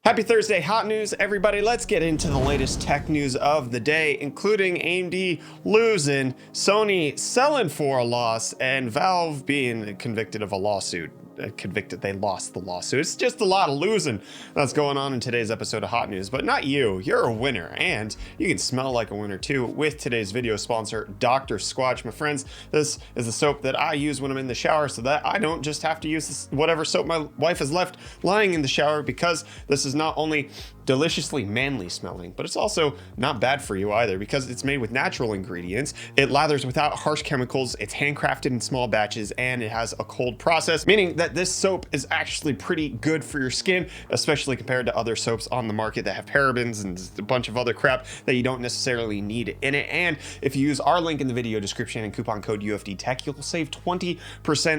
Happy Thursday, hot news, everybody. Let's get into the latest tech news of the day, including AMD losing, Sony selling for a loss, and Valve being convicted of a lawsuit. They lost the lawsuit. It's just a lot of losing that's going on in today's episode of Hot News, but not you. You're a winner, and you can smell like a winner too with today's video sponsor, Dr. Squatch. My friends, this is the soap that I use when I'm in the shower so that I don't just have to use whatever soap my wife has left lying in the shower, because this is not only deliciously manly smelling, but it's also not bad for you either because it's made with natural ingredients. It lathers without harsh chemicals, it's handcrafted in small batches, and it has a cold process, meaning that this soap is actually pretty good for your skin, especially compared to other soaps on the market that have parabens and a bunch of other crap that you don't necessarily need in it. And if you use our link in the video description and coupon code UFDTech, you'll save 20%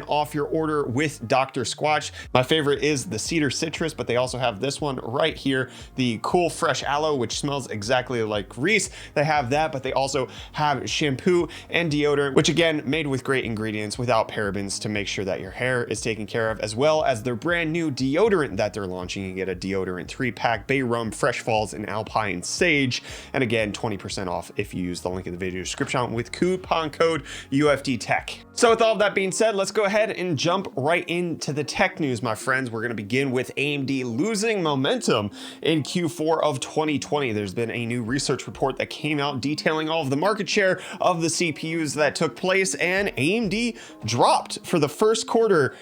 off your order with Dr. Squatch. My favorite is the cedar citrus, but they also have this one right here, the cool fresh aloe, which smells exactly like Reece. They have that, but they also have shampoo and deodorant, which again, made with great ingredients without parabens to make sure that your hair is taken care of, as well as their brand new deodorant that they're launching. You get a deodorant 3-pack, Bay Rum, Fresh Falls, and Alpine Sage. And again, 20% off if you use the link in the video description with coupon code UFDTech. So with all of that being said, let's go ahead and jump right into the tech news, my friends. We're going to begin with AMD losing momentum in Q4 of 2020. There's been a new research report that came out detailing all of the market share of the CPUs that took place, and AMD dropped for the first quarter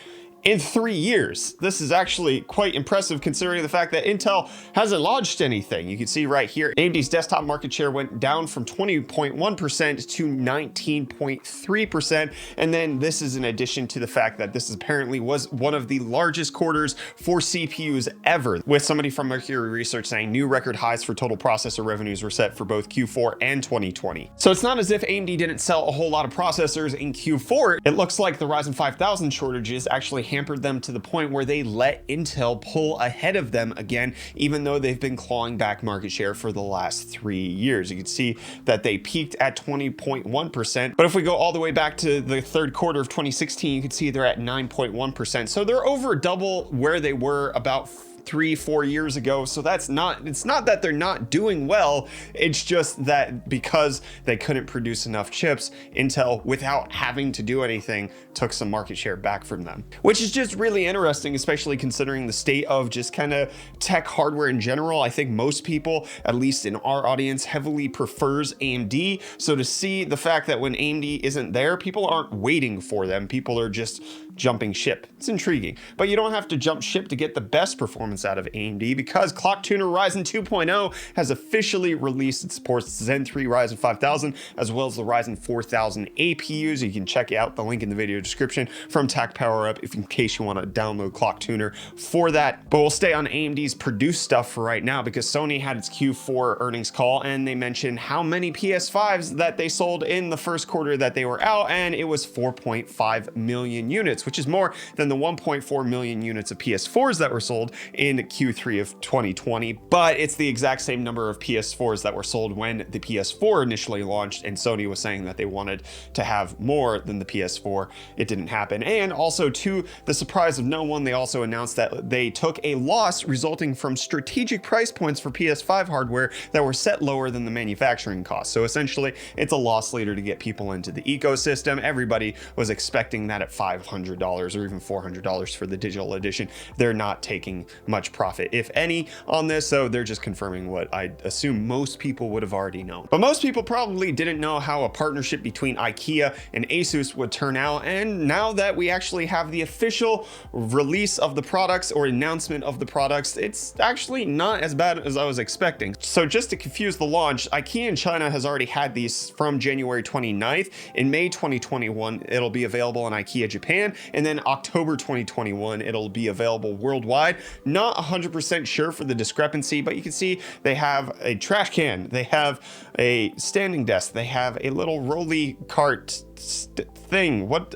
in 3 years. This is actually quite impressive considering the fact that Intel hasn't launched anything. You can see right here, AMD's desktop market share went down from 20.1% to 19.3%. And then this is in addition to the fact that this apparently was one of the largest quarters for CPUs ever, with somebody from Mercury Research saying new record highs for total processor revenues were set for both Q4 and 2020. So it's not as if AMD didn't sell a whole lot of processors in Q4. It looks like the Ryzen 5000 shortages actually hampered them to the point where they let Intel pull ahead of them again, even though they've been clawing back market share for the last 3 years. You can see that they peaked at 20.1%, but if we go all the way back to the third quarter of 2016, you can see they're at 9.1%. So they're over double where they were about 3-4 years ago. So it's not that they're not doing well, it's just that because they couldn't produce enough chips, Intel, without having to do anything, took some market share back from them, which is just really interesting, especially considering the state of just kind of tech hardware in general. I think most people, at least in our audience, heavily prefers AMD. So to see the fact that when AMD isn't there, people aren't waiting for them, people are just jumping ship. It's intriguing, but you don't have to jump ship to get the best performance out of AMD, because Clock Tuner Ryzen 2.0 has officially released. It supports Zen 3 Ryzen 5000 as well as the Ryzen 4000 APUs. You can check out the link in the video description from Tac Power Up in case you want to download Clock Tuner for that. But we'll stay on AMD's produced stuff for right now, because Sony had its Q4 earnings call and they mentioned how many PS5s that they sold in the first quarter that they were out, and it was 4.5 million units, which is more than the 1.4 million units of PS4s that were sold in Q3 of 2020, but it's the exact same number of PS4s that were sold when the PS4 initially launched, and Sony was saying that they wanted to have more than the PS4. It didn't happen. And also, to the surprise of no one, they also announced that they took a loss resulting from strategic price points for PS5 hardware that were set lower than the manufacturing cost. So essentially, it's a loss leader to get people into the ecosystem. Everybody was expecting that at $500 or even $400 for the digital edition. They're not taking much profit, if any, on this, so they're just confirming what I assume most people would have already known. But most people probably didn't know how a partnership between Ikea and ASUS would turn out, and now that we actually have the official release of the products or announcement of the products, it's actually not as bad as I was expecting. So just to confuse the launch, Ikea in China has already had these from January 29th. In May 2021, it'll be available in Ikea Japan, and then October 2021, it'll be available worldwide. Not 100% sure for the discrepancy, but you can see they have a trash can, they have a standing desk, they have a little rolly cart thing. What?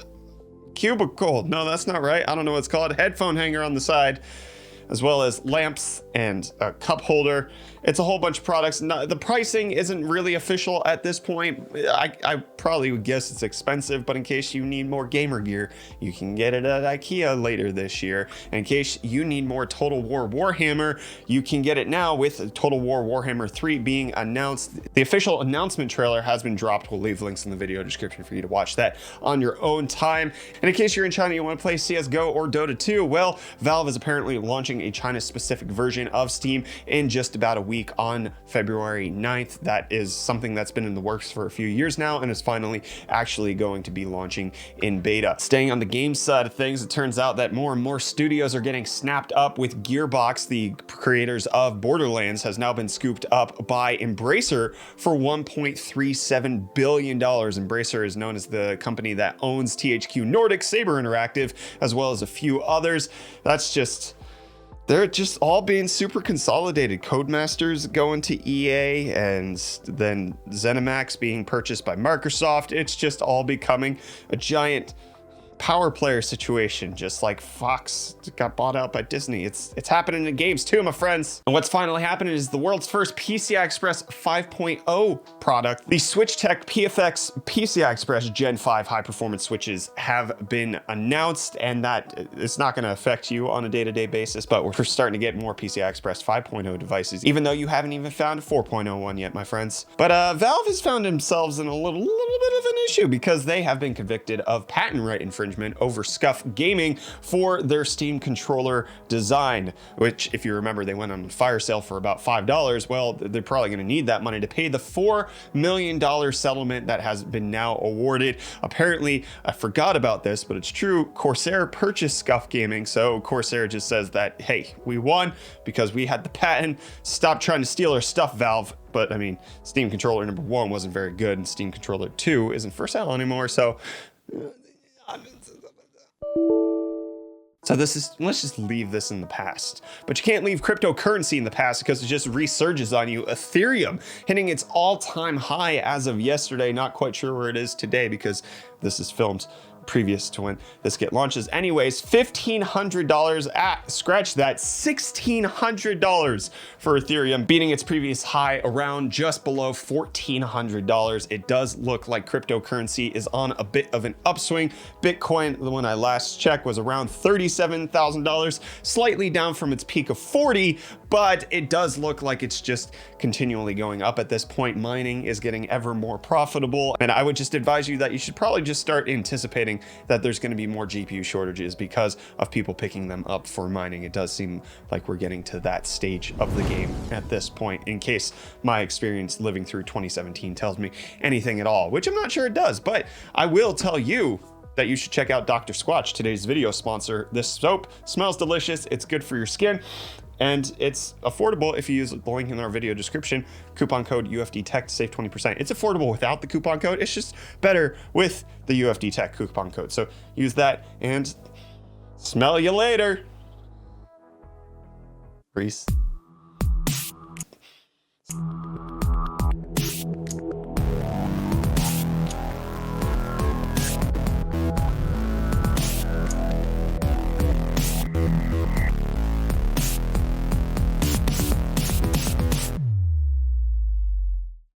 Cubicle? No, that's not right. I don't know what it's called. Headphone hanger on the side. as well as lamps and a cup holder. It's a whole bunch of products. The pricing isn't really official at this point. I probably would guess it's expensive, but in case you need more gamer gear, you can get it at Ikea later this year. And in case you need more Total War Warhammer, you can get it now with Total War Warhammer 3 being announced. The official announcement trailer has been dropped. We'll leave links in the video description for you to watch that on your own time. And in case you're in China and you want to play CSGO or Dota 2, well, Valve is apparently launching a China-specific version of Steam in just about a week on February 9th. That is something that's been in the works for a few years now and is finally actually going to be launching in beta. Staying on the game side of things, it turns out that more and more studios are getting snapped up, with Gearbox, the creators of Borderlands, has now been scooped up by Embracer for $1.37 billion. Embracer is known as the company that owns THQ Nordic, Saber Interactive, as well as a few others. They're just all being super consolidated. Codemasters going to EA, and then ZeniMax being purchased by Microsoft. It's just all becoming a giant power player situation, just like Fox got bought out by Disney. It's happening in games too, my friends. And what's finally happening is the world's first PCI Express 5.0 product. The Switchtech PFX PCI Express Gen 5 high performance switches have been announced, and that it's not going to affect you on a day-to-day basis, but we're starting to get more PCI Express 5.0 devices, even though you haven't even found a 4.0 one yet, my friends. But Valve has found themselves in a little bit of an issue, because they have been convicted of patent right infringement over Scuf Gaming for their Steam controller design, which, if you remember, they went on fire sale for about $5. Well, they're probably going to need that money to pay the $4 million settlement that has been now awarded. Apparently, I forgot about this, but it's true, Corsair purchased Scuf Gaming, so Corsair just says that, hey, we won because we had the patent. Stop trying to steal our stuff, Valve. But I mean, Steam controller number 1 wasn't very good, and Steam controller 2 isn't for sale anymore, so let's just leave this in the past. But you can't leave cryptocurrency in the past, because it just resurges on you. Ethereum hitting its all-time high as of yesterday. Not quite sure where it is today, because this is filmed previous to when this launches. Anyways, $1,500, scratch that, $1,600 for Ethereum, beating its previous high around just below $1,400. It does look like cryptocurrency is on a bit of an upswing. Bitcoin, the one I last checked, was around $37,000, slightly down from its peak of 40, but it does look like it's just continually going up at this point. Mining is getting ever more profitable, and I would just advise you that you should probably just start anticipating that there's going to be more GPU shortages because of people picking them up for mining. It does seem like we're getting to that stage of the game at this point, in case my experience living through 2017 tells me anything at all, which I'm not sure it does. But I will tell you that you should check out Dr. Squatch, today's video sponsor. This soap smells delicious, it's good for your skin, and it's affordable if you use the link in our video description, coupon code UFDTech to save 20%. It's affordable without the coupon code. It's just better with the UFDTech coupon code. So use that, and smell you later. Reece.